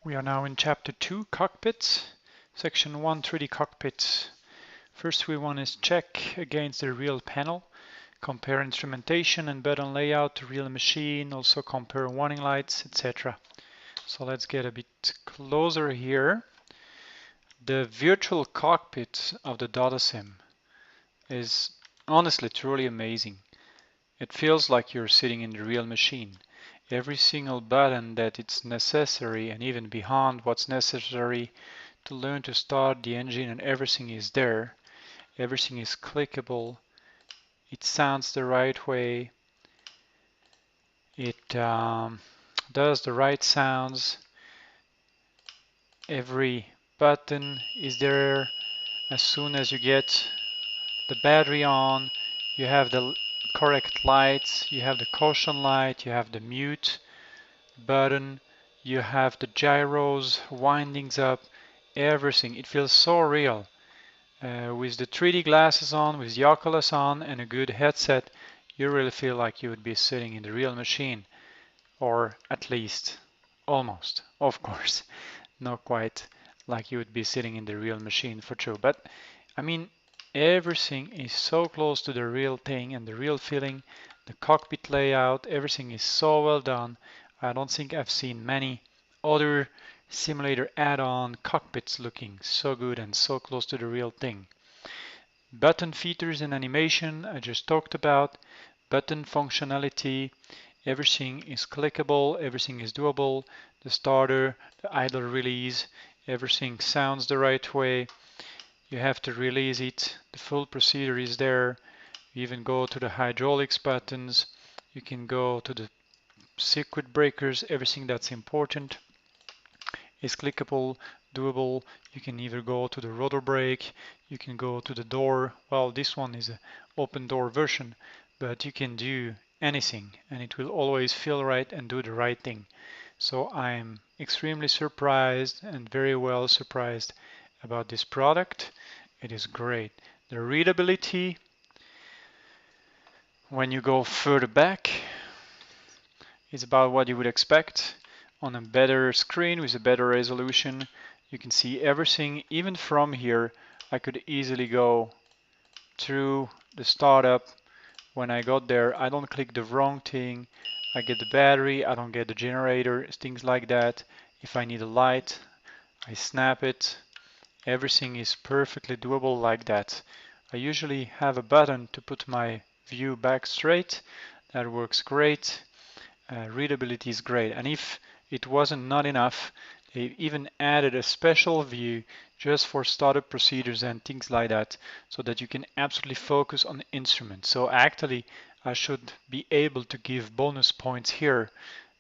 We are now in Chapter 2, Cockpits, Section 1, 3D Cockpits. First we want to check against the real panel, compare instrumentation and button layout to real machine, also compare warning lights, etc. So let's get a bit closer here. The virtual cockpit of the Dodosim is honestly truly amazing. It feels like you're sitting in the real machine. Every single button that it's necessary and even beyond what's necessary to learn to start the engine, and everything is there. Everything is clickable. It sounds the right way. It does the right sounds. Every button is there. As soon as you get the battery on, you have the correct lights. You have the caution light. You have the mute button. You have the gyros, windings up, everything. It feels so real. With the 3D glasses on, with the Oculus on, and a good headset, you really feel like you would be sitting in the real machine, or at least almost, of course, not quite like you would be sitting in the real machine for sure. But I mean, everything is so close to the real thing and the real feeling. The cockpit layout, everything is so well done. I don't think I've seen many other simulator add-on cockpits looking so good and so close to the real thing. Button features and animation I just talked about. Button functionality, everything is clickable, everything is doable. The starter, the idle release, everything sounds the right way. You have to release it. The full procedure is there. You even go to the hydraulics buttons. You can go to the circuit breakers, everything that's important is clickable, doable. You can either go to the rotor brake, you can go to the door. Well, this one is an open door version, but you can do anything and it will always feel right and do the right thing. So I'm extremely surprised and very well surprised about this product. It is great. The readability, when you go further back, is about what you would expect. On a better screen with a better resolution, you can see everything. Even from here, I could easily go through the startup. When I got there, I don't click the wrong thing. I get the battery, I don't get the generator, things like that. If I need a light, I snap it. Everything is perfectly doable like that. I usually have a button to put my view back straight. That works great. Readability is great. And if it wasn't not enough, they even added a special view just for startup procedures and things like that, so that you can absolutely focus on the instrument. So actually, I should be able to give bonus points here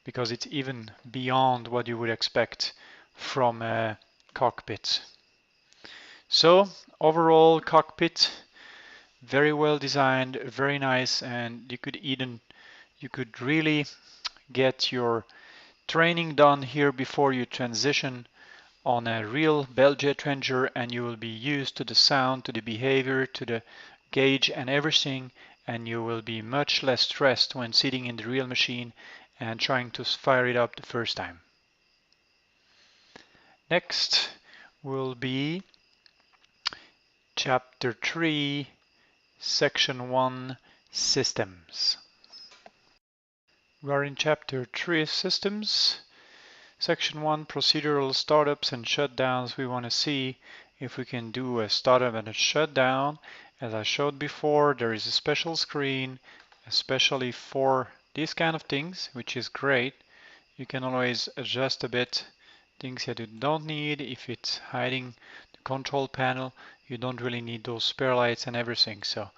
because it's even beyond what you would expect from a cockpit. So overall, cockpit very well designed, very nice, and you could really get your training done here before you transition on a real Bell Jet Ranger, and you will be used to the sound, to the behavior, to the gauge and everything, and you will be much less stressed when sitting in the real machine and trying to fire it up the first time. Next will be Chapter 3, Section 1, Systems. We are in Chapter 3, Systems. Section 1, Procedural Startups and Shutdowns. We want to see if we can do a startup and a shutdown. As I showed before, there is a special screen, especially for these kind of things, which is great. You can always adjust a bit things that you don't need. If it's hiding the control panel, you don't really need those spare lights and everything. So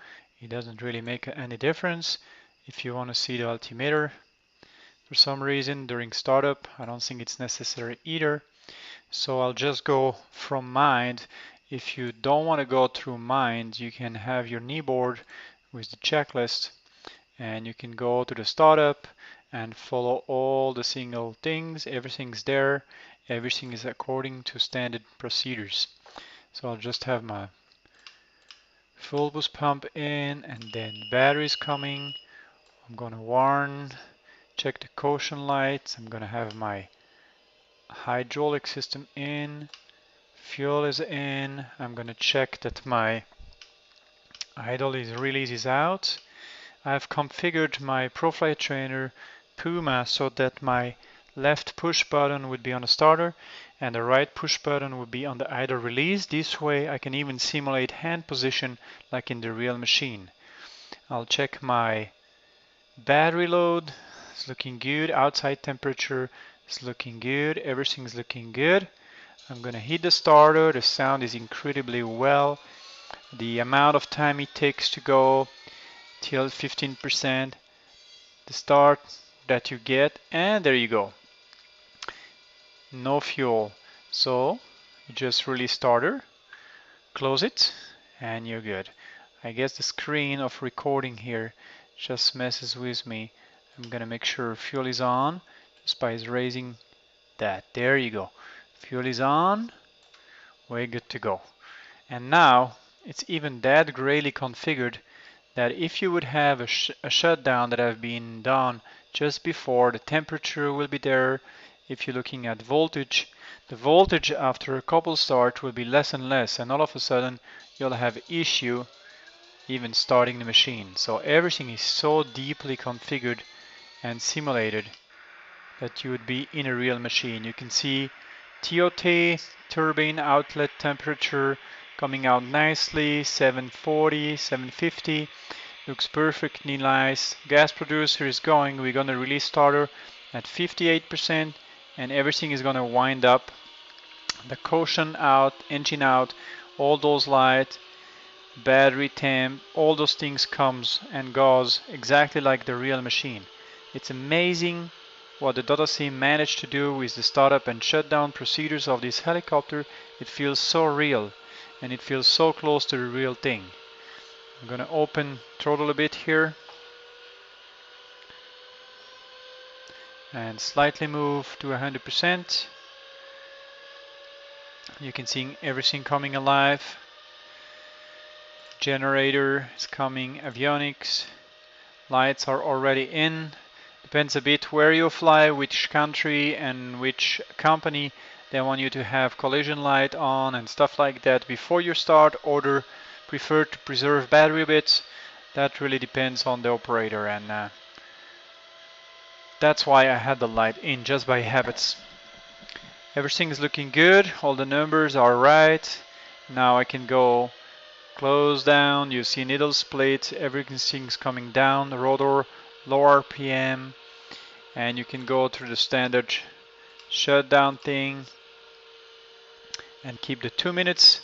it doesn't really make any difference. If you want to see the altimeter, for some reason during startup, I don't think it's necessary either. So I'll just go from mind. If you don't want to go through mind, you can have your knee board with the checklist, and you can go to the startup and follow all the single things. Everything's there. Everything is according to standard procedures. So I'll just have my full boost pump in, and then the battery's coming. I'm gonna warn. Check the caution lights. I'm gonna have my hydraulic system in, fuel is in. I'm gonna check that my idle release is out. I've configured my ProFlight trainer Puma so that my left push button would be on the starter and the right push button would be on the idle release. This way I can even simulate hand position like in the real machine. I'll check my battery load. It's looking good. Outside temperature is looking good. Everything's looking good. I'm gonna hit the starter. The sound is incredibly well. The amount of time it takes to go till 15%, the start that you get, and there you go. No fuel. So you just release starter, close it, and you're good. I guess the screen of recording here just messes with me. I'm gonna make sure fuel is on just by raising that. There you go. Fuel is on. We're good to go. And now it's even that greatly configured that if you would have a shutdown that have been done just before, the temperature will be there. If you're looking at voltage, the voltage after a couple start will be less and less, and all of a sudden you'll have issue even starting the machine. So everything is so deeply configured and simulated that you would be in a real machine. You can see TOT, turbine outlet temperature, coming out nicely, 740, 750, looks perfectly nice. Gas producer is going. We're going to release starter at 58% and everything is going to wind up. The caution out, engine out, all those lights, battery temp, all those things comes and goes exactly like the real machine. It's amazing what the Dodosim managed to do with the startup and shutdown procedures of this helicopter. It feels so real and it feels so close to the real thing. I'm gonna open throttle a bit here and slightly move to 100%. You can see everything coming alive. Generator is coming, avionics, lights are already in. Depends a bit where you fly, which country and which company. They want you to have collision light on and stuff like that before you start, or prefer to preserve battery bits. That really depends on the operator, and that's why I had the light in just by habits. Everything is looking good, all the numbers are right. Now I can go close down, you see needle split, everything's coming down, the rotor, low RPM, and you can go through the standard shutdown thing and keep the 2 minutes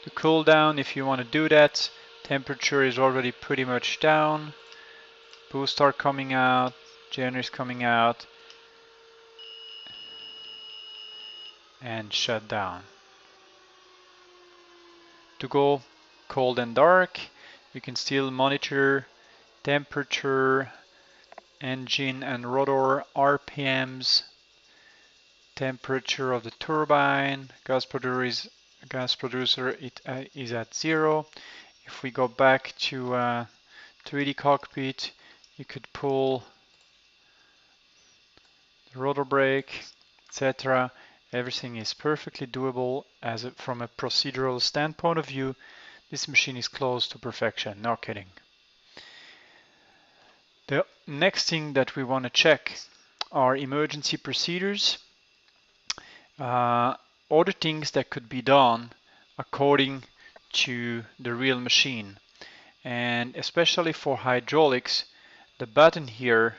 to cool down if you want to do that. Temperature is already pretty much down, boost are coming out, generator is coming out, and shut down. To go cold and dark, you can still monitor temperature, engine and rotor RPMs, temperature of the turbine, gas producer is at 0. If we go back to 3D cockpit, you could pull the rotor brake, etc. Everything is perfectly doable from a procedural standpoint of view. This machine is close to perfection, no kidding. The next thing that we want to check are emergency procedures, other things that could be done according to the real machine. And especially for hydraulics, the button here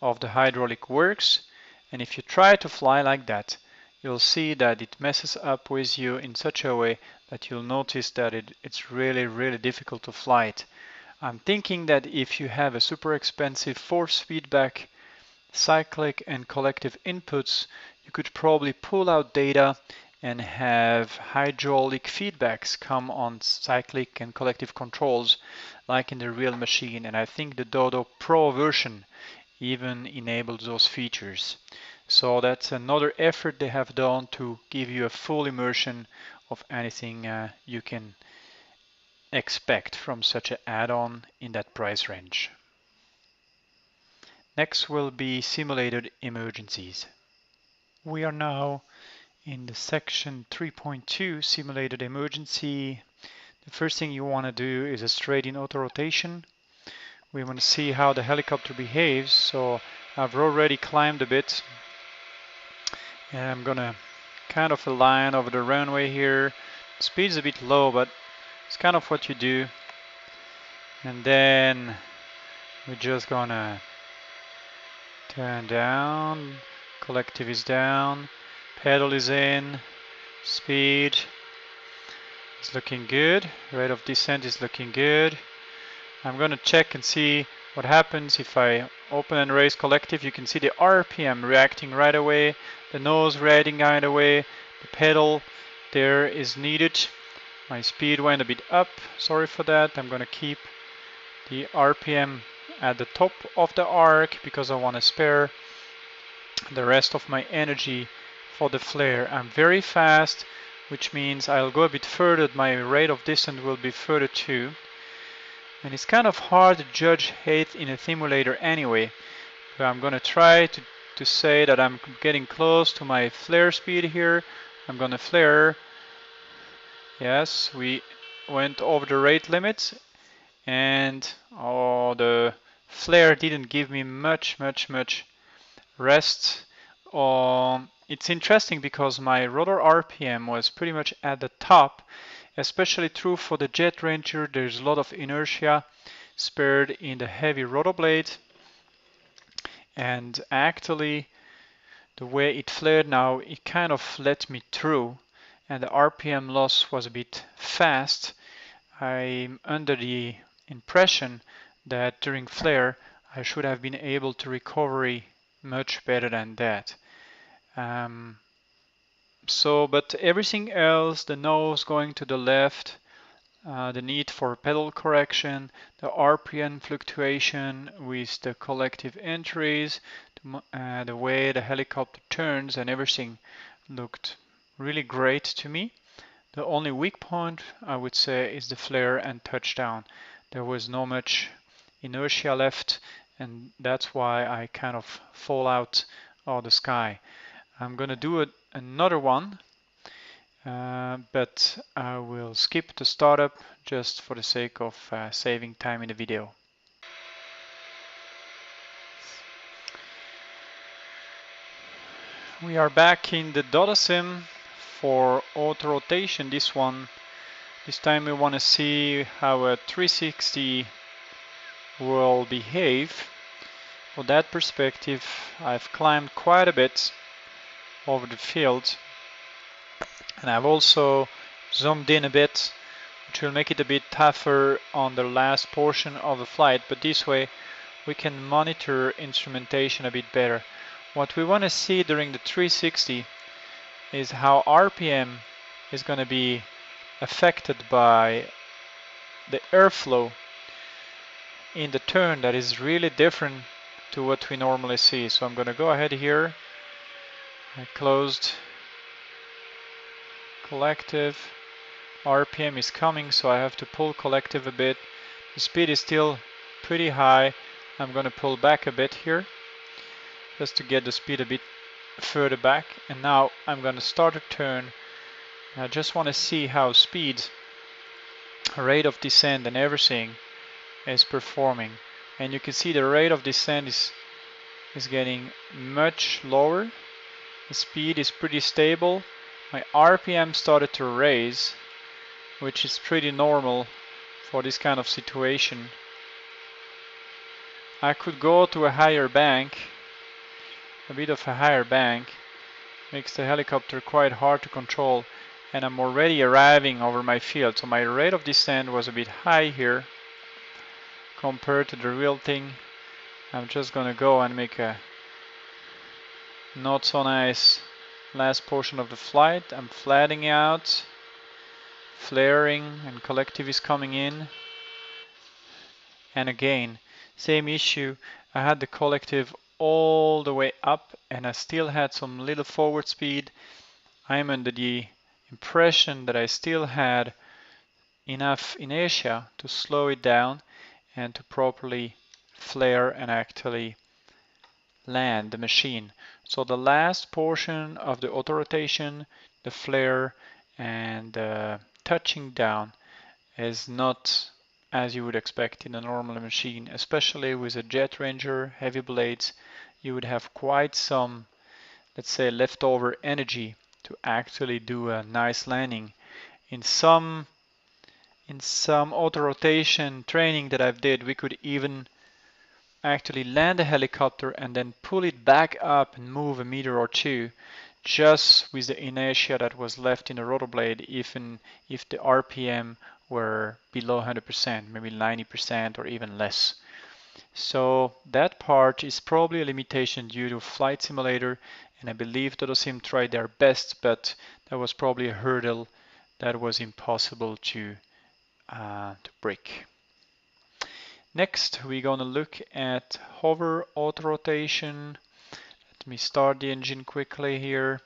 of the hydraulic works, and if you try to fly like that, you'll see that it messes up with you in such a way that you'll notice that it's really difficult to fly it. I'm thinking that if you have a super expensive force feedback, cyclic and collective inputs, you could probably pull out data and have hydraulic feedbacks come on cyclic and collective controls like in the real machine, and I think the Dodo Pro version even enables those features. So that's another effort they have done to give you a full immersion of anything you can expect from such an add-on in that price range. Next will be simulated emergencies. We are now in the section 3.2, simulated emergency. The first thing you want to do is a straight-in auto-rotation. We want to see how the helicopter behaves, so I've already climbed a bit. And I'm gonna kind of align over the runway here. Speed is a bit low, but it's kind of what you do. And then we're just gonna turn down, collective is down, pedal is in, speed is looking good, rate of descent is looking good. I'm gonna check and see what happens if I open and raise collective. You can see the RPM reacting right away, the nose reacting right away, the pedal there is needed. My speed went a bit up, sorry for that. I'm gonna keep the RPM at the top of the arc because I want to spare the rest of my energy for the flare. I'm very fast, which means I'll go a bit further. My rate of descent will be further too. And it's kind of hard to judge height in a simulator anyway. But I'm going to try to say that I'm getting close to my flare speed here. I'm going to flare. Yes, we went over the rate limit. And the flare didn't give me much rest. It's interesting because my rotor RPM was pretty much at the top, especially true for the Jet Ranger. There's a lot of inertia spared in the heavy rotor blade, and actually the way it flared now, it kind of let me through, and the RPM loss was a bit fast. I'm under the impression that during flare I should have been able to recover much better than that. But everything else, the nose going to the left, the need for pedal correction, the RPM fluctuation with the collective entries, the way the helicopter turns and everything looked really great to me. The only weak point, I would say, is the flare and touchdown. There was no much inertia left, and that's why I kind of fall out of the sky. I'm going to do another one, but I will skip the startup just for the sake of saving time in the video. We are back in the Dodosim for auto rotation. This time we want to see how a 360 will behave. For that perspective, I've climbed quite a bit over the field, and I've also zoomed in a bit, which will make it a bit tougher on the last portion of the flight, but this way we can monitor instrumentation a bit better. What we want to see during the 360 is how RPM is going to be affected by the airflow in the turn that is really different to what we normally see. So I'm going to go ahead here. I closed collective. RPM is coming, so I have to pull collective a bit. The speed is still pretty high. I'm going to pull back a bit here just to get the speed a bit further back. And now I'm going to start a turn. I just want to see how speed, rate of descent and everything is performing. And you can see the rate of descent is getting much lower. The speed is pretty stable. My RPM started to raise, which is pretty normal for this kind of situation. I could go to a higher bank. A bit of a higher bank makes the helicopter quite hard to control, and I'm already arriving over my field, so my rate of descent was a bit high here compared to the real thing. I'm just gonna go and make a not so nice last portion of the flight. I'm flattening out, flaring, and collective is coming in. And again, same issue. I had the collective all the way up and I still had some little forward speed. I'm under the impression that I still had enough inertia to slow it down and to properly flare and actually land the machine. So the last portion of the autorotation, the flare, and the touching down is not as you would expect in a normal machine, especially with a jet ranger, heavy blades. You would have quite some, let's say, leftover energy to actually do a nice landing. In some auto-rotation training that I've did, we could even actually land a helicopter and then pull it back up and move a meter or two just with the inertia that was left in the rotor blade, even if the RPM were below 100%, maybe 90% or even less. So that part is probably a limitation due to Flight Simulator, and I believe Dodosim tried their best, but that was probably a hurdle that was impossible to break. Next, we're going to look at hover auto rotation. Let me start the engine quickly here.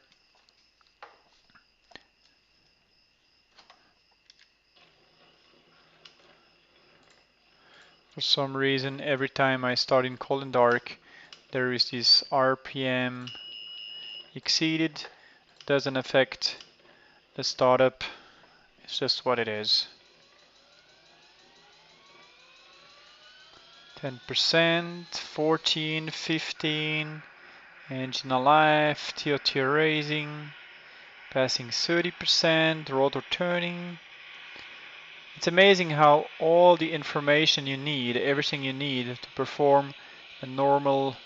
For some reason, every time I start in cold and dark, there is this RPM exceeded. Doesn't affect the startup. It's just what it is. 10%, 14, 15, engine alive, TOT raising, passing 30%, rotor turning. It's amazing how all the information you need, everything you need to perform a normal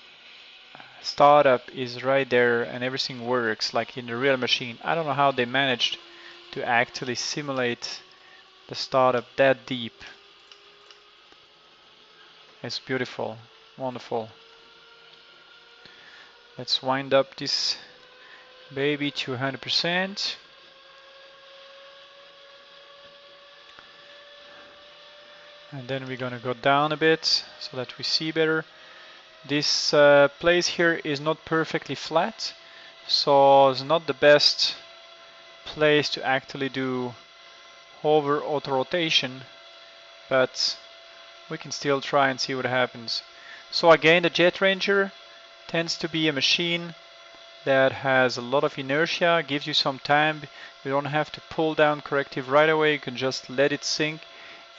startup is right there and everything works like in the real machine. I don't know how they managed to actually simulate the startup that deep. It's beautiful, wonderful. Let's wind up this baby to 100%. And then we're gonna go down a bit so that we see better. This place here is not perfectly flat, so it's not the best place to actually do hover auto rotation, but we can still try and see what happens. So again, the Jet Ranger tends to be a machine that has a lot of inertia, gives you some time. You don't have to pull down corrective right away. You can just let it sink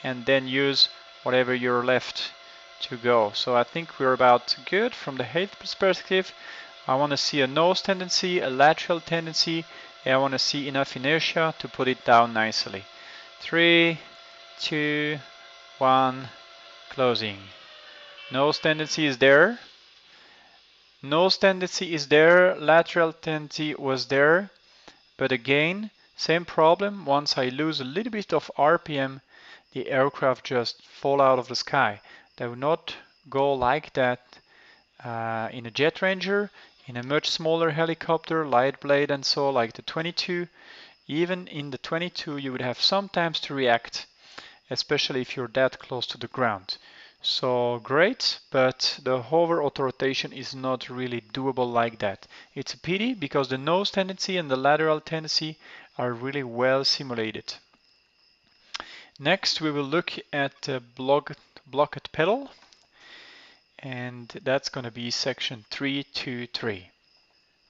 and then use whatever you're left to go. So I think we're about good from the height perspective. I want to see a nose tendency, a lateral tendency, and I want to see enough inertia to put it down nicely. 3, 2, 1, closing. Nose tendency is there. Nose tendency is there. Lateral tendency was there. But again, same problem. Once I lose a little bit of RPM, the aircraft just fall out of the sky. They will not go like that in a Jet Ranger, in a much smaller helicopter, light blade and so, like the 22. Even in the 22, you would have sometimes to react, especially if you're that close to the ground. So great, but the hover auto rotation is not really doable like that. It's a pity because the nose tendency and the lateral tendency are really well simulated. Next, we will look at the blocked pedal, and that's going to be section 323.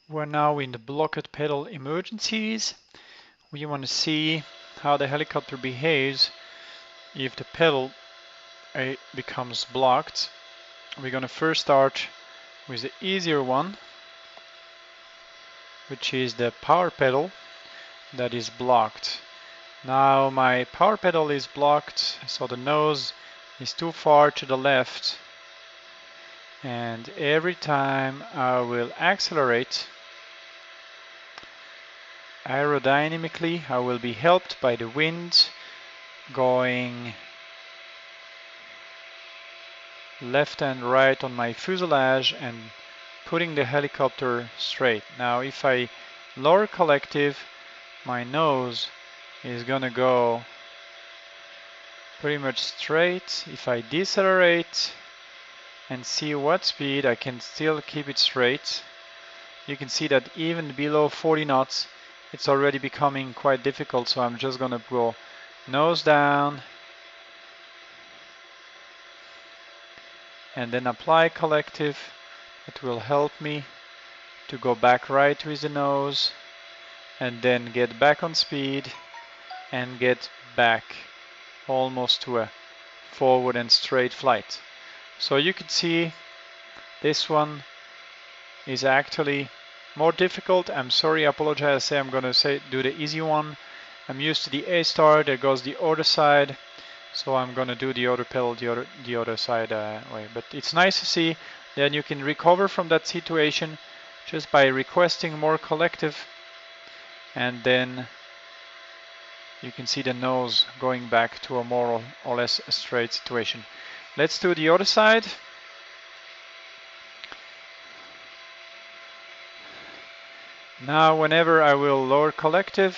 We're now in the blocked pedal emergencies. We want to see how the helicopter behaves if the pedal becomes blocked. We're going to first start with the easier one, which is the power pedal that is blocked. Now my power pedal is blocked, so the nose is too far to the left, and every time I will accelerate, aerodynamically I will be helped by the wind going left and right on my fuselage and putting the helicopter straight. Now if I lower collective, my nose is gonna go pretty much straight. If I decelerate and see what speed I can still keep it straight, you can see that even below 40 knots it's already becoming quite difficult, so I'm just gonna go nose down and then apply collective, It will help me to go back right with the nose and then get back on speed and get back almost to a forward and straight flight. So you can see this one is actually more difficult. I'm sorry, I apologize. I'm going to do the easy one. I'm used to the A star. There goes the other side. So I'm going to do the other pedal the other side way. But it's nice to see that you can recover from that situation just by requesting more collective, and then you can see the nose going back to a more or less straight situation. Let's do the other side. Now whenever I will lower collective,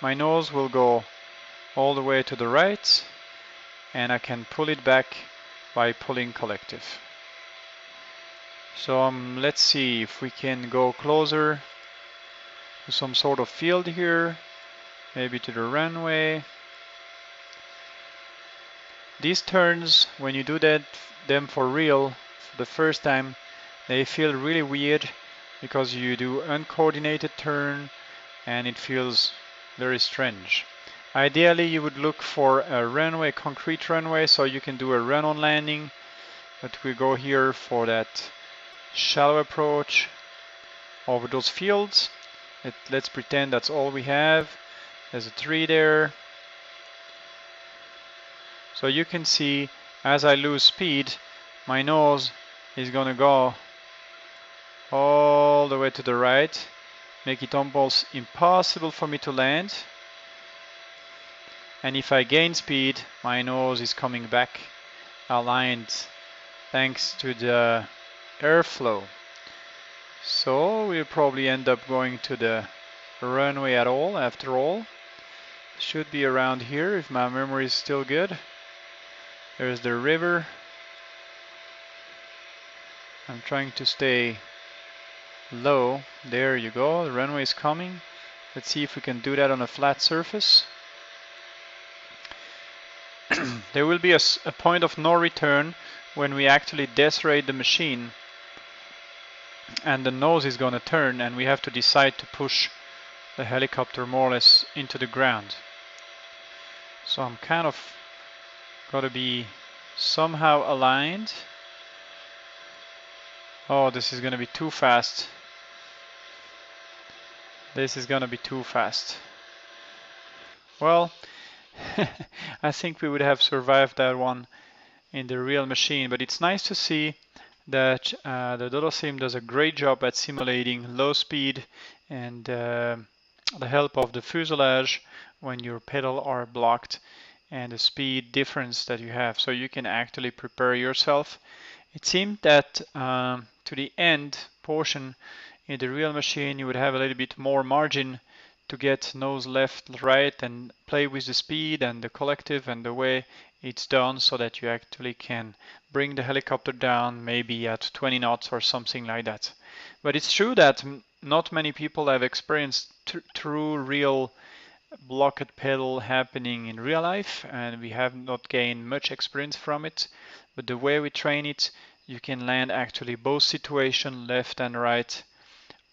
my nose will go all the way to the right, and I can pull it back by pulling collective. So let's see if we can go closer to some sort of field here, maybe to the runway. These turns, when you do them for real, for the first time, they feel really weird because you do uncoordinated turn and it feels very strange. Ideally, you would look for a runway, concrete runway, so you can do a run-on landing, but we go here for that shallow approach over those fields. Let's pretend that's all we have. There's a tree there. So you can see as I lose speed, my nose is going to go all the way to the right, make it almost impossible for me to land. And if I gain speed, my nose is coming back aligned thanks to the airflow. So we'll probably end up going to the runway at all after all. Should be around here if my memory is still good. There's the river. I'm trying to stay low. There you go, the runway is coming. Let's see if we can do that on a flat surface. There will be a point of no return when we actually decelerate the machine and the nose is going to turn and we have to decide to push the helicopter more or less into the ground. So I'm kind of got to be somehow aligned. Oh, this is going to be too fast. This is going to be too fast. Well, I think we would have survived that one in the real machine, but it's nice to see that the Dodosim does a great job at simulating low speed and the help of the fuselage when your pedal are blocked and the speed difference that you have, so you can actually prepare yourself. It seemed that to the end portion in the real machine you would have a little bit more margin to get nose left, right, and play with the speed and the collective and the way it's done so that you actually can bring the helicopter down maybe at 20 knots or something like that. But it's true that not many people have experienced true real blocked pedal happening in real life, and we have not gained much experience from it. But the way we train it, you can land actually both situations, left and right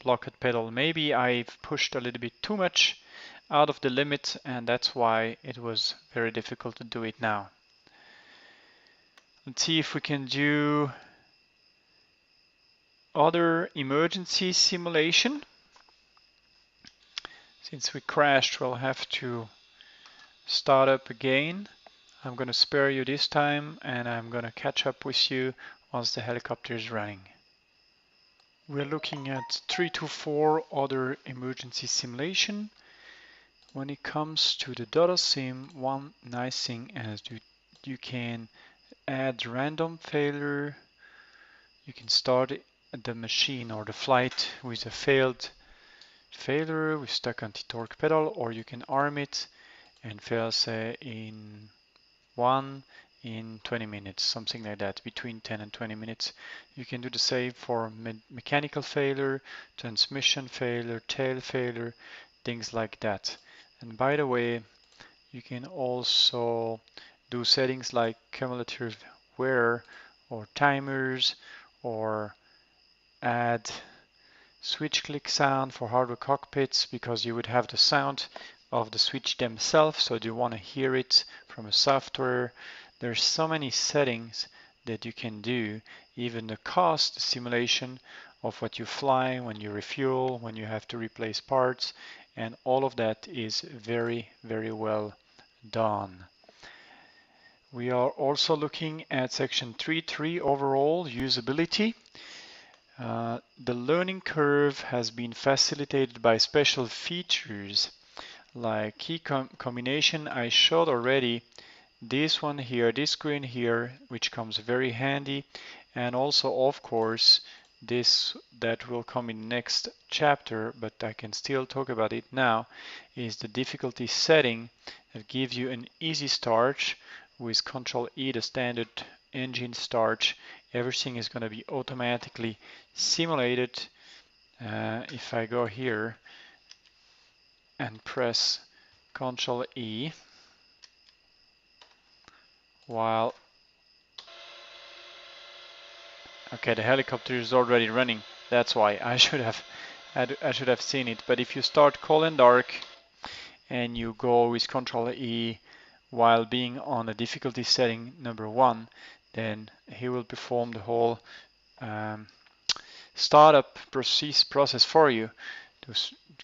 blocked pedal. Maybe I've pushed a little bit too much out of the limit, and that's why it was very difficult to do it now. Let's see if we can do other emergency simulation. Since we crashed, we'll have to start up again. I'm going to spare you this time, and I'm going to catch up with you once the helicopter is running. We're looking at 3 to 4 other emergency simulation. When it comes to the Dodosim, one nice thing is you can add random failure. You can start the machine or the flight with a failed failure with stuck anti-torque pedal, or you can arm it and fail, say, in 20 minutes, something like that, between 10 and 20 minutes. You can do the same for mechanical failure, transmission failure, tail failure, things like that. And by the way, you can also do settings like cumulative wear or timers or add switch click sound for hardware cockpits because you would have the sound of the switch themselves, so you want to hear it from a software. There's so many settings that you can do, even the cost, the simulation of what you fly, when you refuel, when you have to replace parts, and all of that is very, very well done. We are also looking at section 3.3 overall usability. The learning curve has been facilitated by special features like key combination. I showed already this one here, this screen here, which comes very handy, and also of course this that will come in next chapter, but I can still talk about it now, is the difficulty setting that gives you an easy start with Control E, the standard engine start. Everything is going to be automatically simulated. If I go here and press Control E while okay, the helicopter is already running. That's why I should have seen it. But if you start cold and dark and you go with Control E while being on the difficulty setting number 1, then he will perform the whole startup process for you to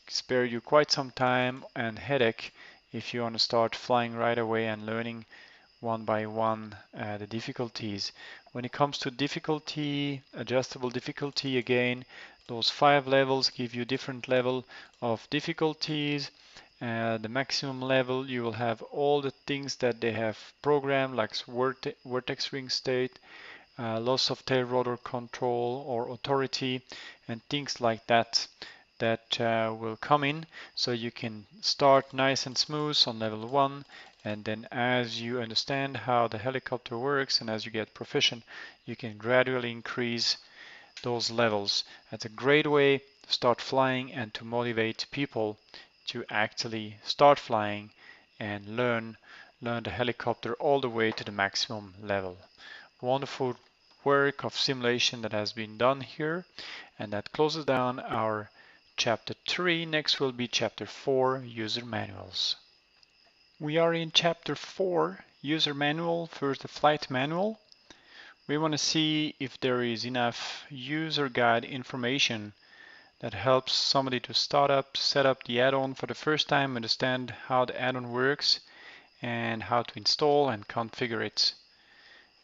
spare you quite some time and headache if you want to start flying right away and learning one by one the difficulties. When it comes to difficulty, adjustable difficulty, again, those 5 levels give you different level of difficulties. The maximum level, you will have all the things that they have programmed, like vortex ring state, loss of tail rotor control or authority, and things like that will come in. So you can start nice and smooth on level 1, and then as you understand how the helicopter works and as you get proficient, you can gradually increase those levels. That's a great way to start flying and to motivate people to actually start flying and learn the helicopter all the way to the maximum level. Wonderful work of simulation that has been done here, and that closes down our chapter 3. Next will be chapter 4, user manuals. We are in chapter 4, user manual, first the flight manual. We want to see if there is enough user guide information that helps somebody to set up the add-on for the first time, understand how the add-on works and how to install and configure it.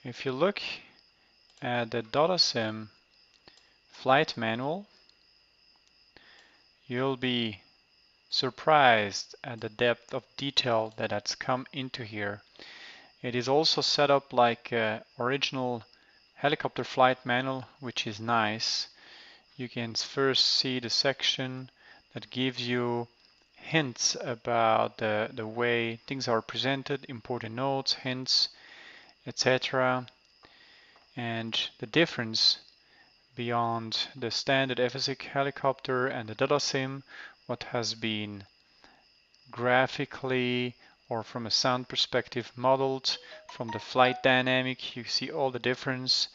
If you look at the Dodosim flight manual, you'll be surprised at the depth of detail that has come into here. It is also set up like original helicopter flight manual, which is nice. You can first see the section that gives you hints about the way things are presented, important notes, hints, etc. And the difference beyond the standard FSX helicopter and the Dodosim, what has been graphically or from a sound perspective modeled, from the flight dynamic, you see all the difference.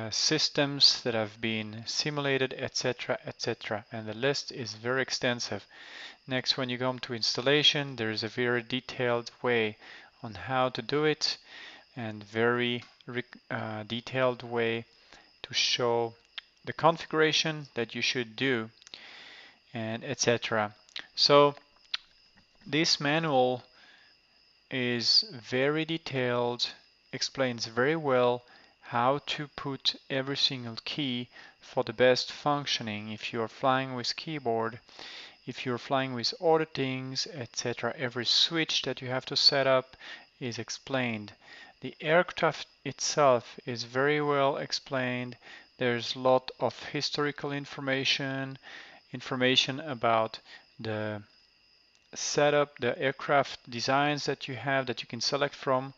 Systems that have been simulated, etc., etc. And the list is very extensive. Next, when you come to installation, there is a very detailed way on how to do it, and very detailed way to show the configuration that you should do, and etc. So this manual is very detailed, explains very well how to put every single key for the best functioning. If you're flying with keyboard, if you're flying with other things, etc., every switch that you have to set up is explained. The aircraft itself is very well explained. There's a lot of historical information about the setup, the aircraft designs that you have that you can select from,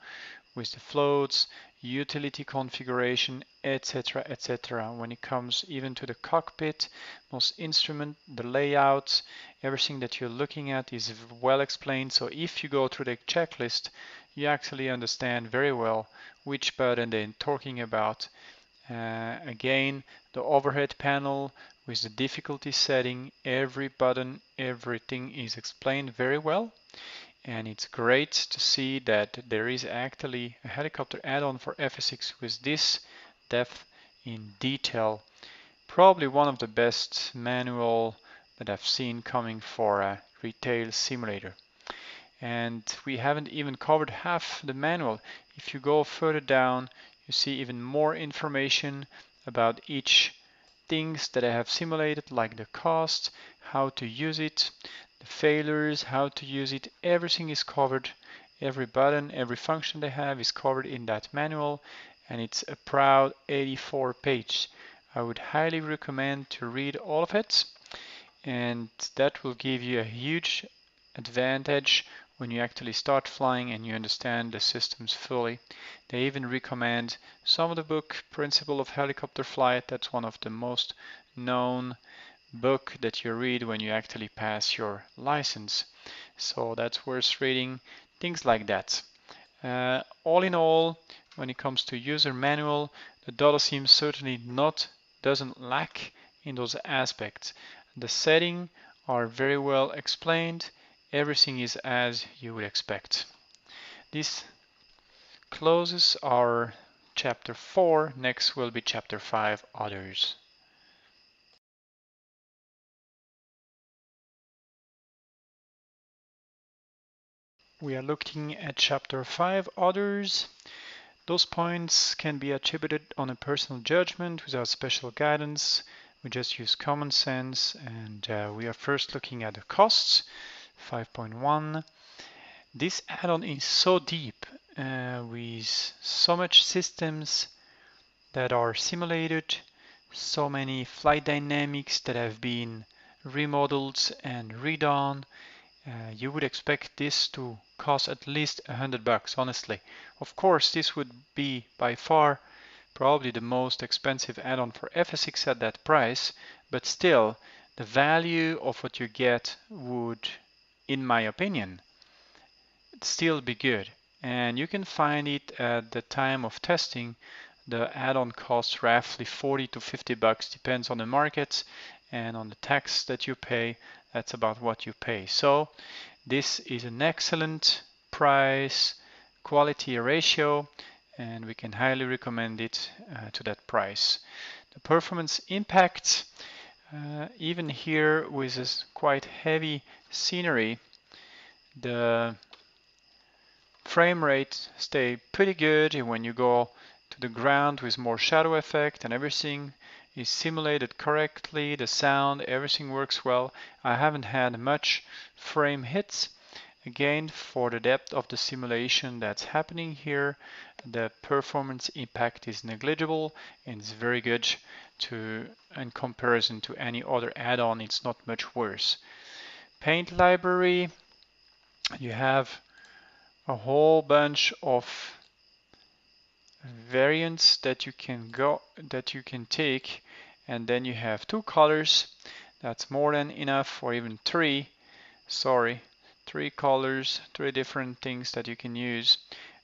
with the floats, utility configuration, etc., etc. When it comes even to the cockpit, most instrument, the layouts, everything that you're looking at is well explained. So if you go through the checklist, you actually understand very well which button they're talking about Again, the overhead panel with the difficulty setting, every button, everything is explained very well. And it's great to see that there is actually a helicopter add-on for FSX with this depth in detail. Probably one of the best manual that I've seen coming for a retail simulator. And we haven't even covered half the manual. If you go further down, you see even more information about each things that I have simulated, like the cost, how to use it, the failures, how to use it. Everything is covered. Every button, every function they have is covered in that manual, and it's a proud 84 page. I would highly recommend to read all of it, and that will give you a huge advantage when you actually start flying and you understand the systems fully. They even recommend some of the book, Principle of Helicopter Flight. That's one of the most known book that you read when you actually pass your license. So that's worth reading, things like that. All in all, when it comes to user manual, the Dodosim certainly doesn't lack in those aspects. The settings are very well explained. Everything is as you would expect. This closes our chapter 4. Next will be chapter 5, others. We are looking at chapter 5, others. Those points can be attributed on a personal judgment without special guidance. We just use common sense, and we are first looking at the costs, 5.1. This add-on is so deep with so much systems that are simulated, so many flight dynamics that have been remodeled and redone. You would expect this to cost at least $100, honestly. Of course, this would be by far probably the most expensive add-on for FSX at that price, but still, the value of what you get would, in my opinion, still be good. And you can find it at the time of testing. The add-on costs roughly 40 to 50 bucks, depends on the market and on the tax that you pay. That's about what you pay. So this is an excellent price quality ratio, and we can highly recommend it to that price. The performance impact, even here with this quite heavy scenery, the frame rate stay pretty good. And when you go to the ground with more shadow effect and everything is simulated correctly, the sound, everything works well. I haven't had much frame hits. Again, for the depth of the simulation that's happening here, the performance impact is negligible and it's very good in comparison to any other add-on. It's not much worse. Paint library, you have a whole bunch of variants that you can take, and then you have 2 colors. That's more than enough, or even 3. Sorry, 3 colors, 3 different things that you can use.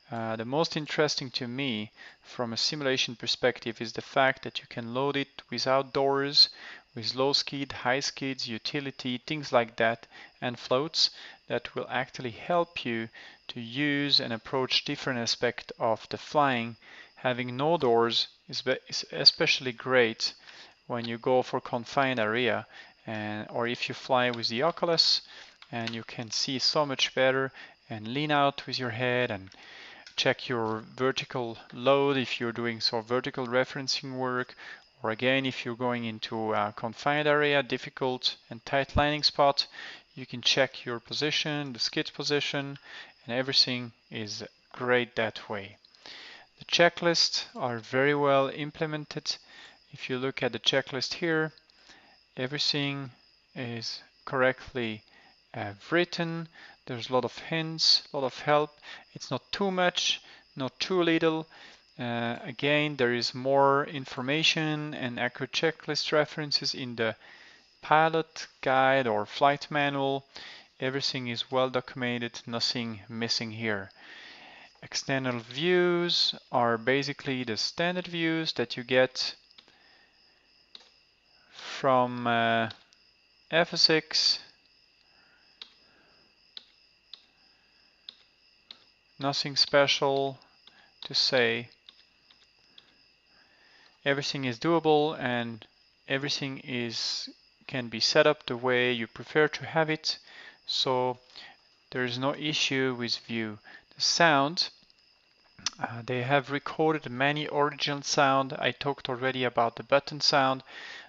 The most interesting to me from a simulation perspective is the fact that you can load it with outdoors, with low skid, high skids, utility, things like that, and floats that will actually help you to use and approach different aspects of the flying. Having no doors is especially great when you go for confined area, or if you fly with the Oculus, and you can see so much better and lean out with your head and check your vertical load if you're doing some vertical referencing work, or again if you're going into a confined area, difficult and tight landing spot, you can check your position, the skid position, and everything is great that way. The checklists are very well implemented. If you look at the checklist here, everything is correctly written. There's a lot of hints, a lot of help. It's not too much, not too little. Again, there is more information and accurate checklist references in the pilot guide or flight manual. Everything is well documented, nothing missing here. External views are basically the standard views that you get from FSX. Nothing special to say. Everything is doable and everything can be set up the way you prefer to have it, so there is no issue with view. The sound, they have recorded many original sound. I talked already about the button sound,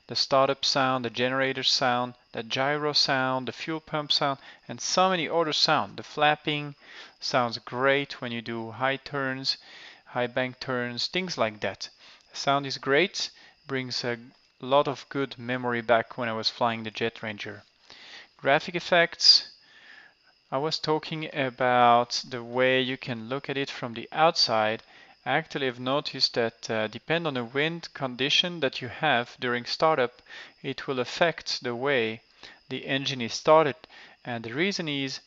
the startup sound, the generator sound, the gyro sound, the fuel pump sound, and so many other sound. The flapping sounds great when you do high turns, high bank turns, things like that. The sound is great, brings a lot of good memory back when I was flying the Jet Ranger. Graphic effects, I was talking about the way you can look at it from the outside. Actually, I've noticed that depend on the wind condition that you have during startup, it will affect the way the engine is started. And the reason is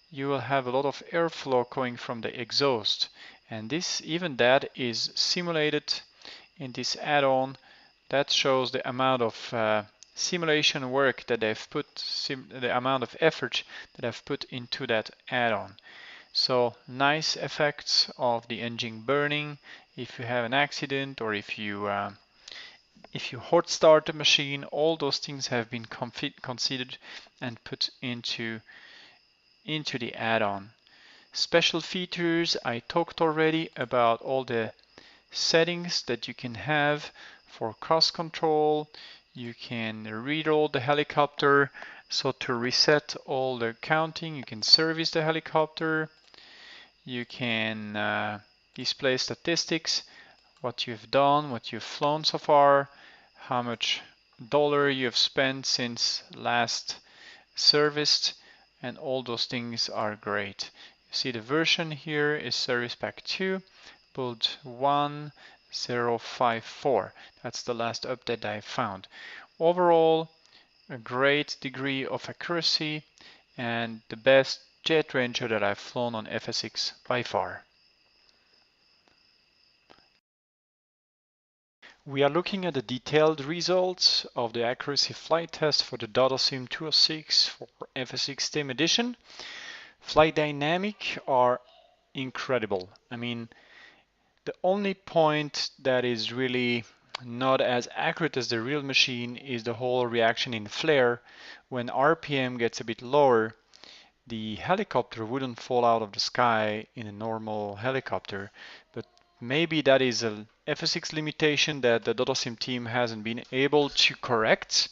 you will have a lot of airflow coming from the exhaust. And this, even that is simulated in this add-on. That shows the amount of simulation work that they've put, the amount of effort that I've put into that add-on. So nice effects of the engine burning if you have an accident or if you hot start the machine. All those things have been considered and put into the add-on. Special features, I talked already about all the settings that you can have for cost control. You can reroll the helicopter, so to reset all the counting, you can service the helicopter. You can display statistics, what you've done, what you've flown so far, how much dollar you've spent since last serviced, and all those things are great. You see the version here is Service Pack 2, build 1054. That's the last update I found. Overall, a great degree of accuracy and the best Jet Ranger that I've flown on FSX by far. We are looking at the detailed results of the accuracy flight test for the Dodosim 206 for FSX Team Edition. Flight dynamics are incredible. I mean, the only point that is really not as accurate as the real machine is the whole reaction in flare. When RPM gets a bit lower, the helicopter wouldn't fall out of the sky in a normal helicopter, but maybe that is a FSX limitation that the Dodosim team hasn't been able to correct.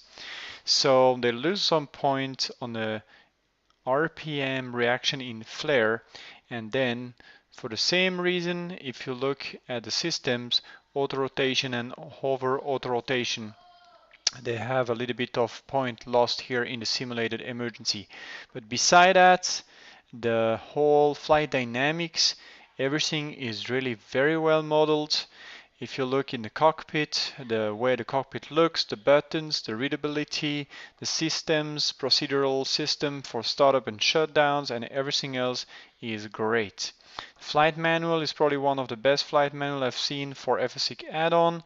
So they lose some point on the RPM reaction in flare, and then for the same reason, if you look at the systems, Autorotation and hover Autorotation, they have a little bit of point lost here in the simulated emergency. But beside that, the whole flight dynamics, everything is really very well modeled. If you look in the cockpit, the way the cockpit looks, the buttons, the readability, the systems, procedural system for startup and shutdowns, and everything else is great. Flight manual is probably one of the best flight manual I've seen for FSX add-on,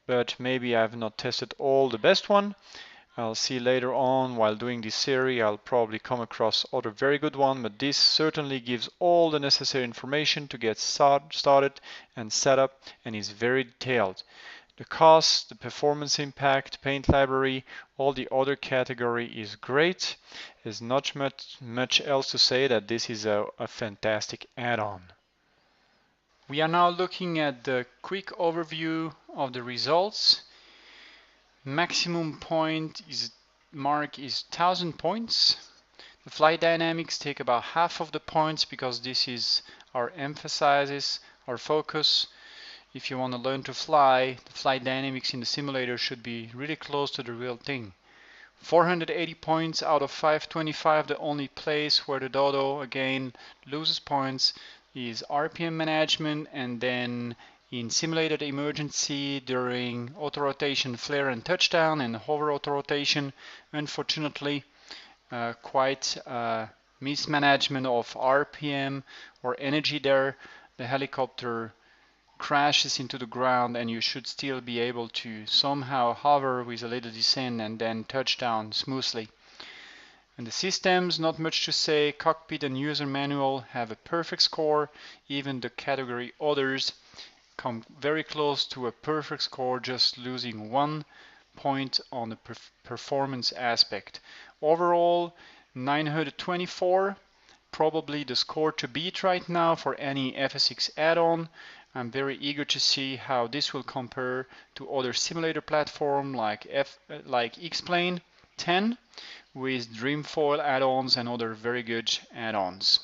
but maybe I've not tested all the best one. I'll see later on while doing this series, I'll probably come across other very good one, but this certainly gives all the necessary information to get started and set up, and is very detailed. The cost, the performance impact, paint library, all the other category is great. There's not much else to say that this is a fantastic add-on. We are now looking at the quick overview of the results. Maximum point mark is 1000 points. The flight dynamics take about half of the points because this is our emphasis, our focus. If you want to learn to fly, the flight dynamics in the simulator should be really close to the real thing. 480 points out of 525. The only place where the Dodo again loses points is RPM management, and then in simulated emergency during auto-rotation, flare and touchdown, and hover auto-rotation, unfortunately quite mismanagement of RPM or energy there. the helicopter crashes into the ground and you should still be able to somehow hover with a little descent and then touch down smoothly. And the systems, not much to say. Cockpit and user manual have a perfect score. Even the category others come very close to a perfect score, just losing 1 point on the performance aspect. Overall, 924, probably the score to beat right now for any FSX add-on. I'm very eager to see how this will compare to other simulator platforms like X-Plane 10 with Dreamfoil add-ons and other very good add-ons.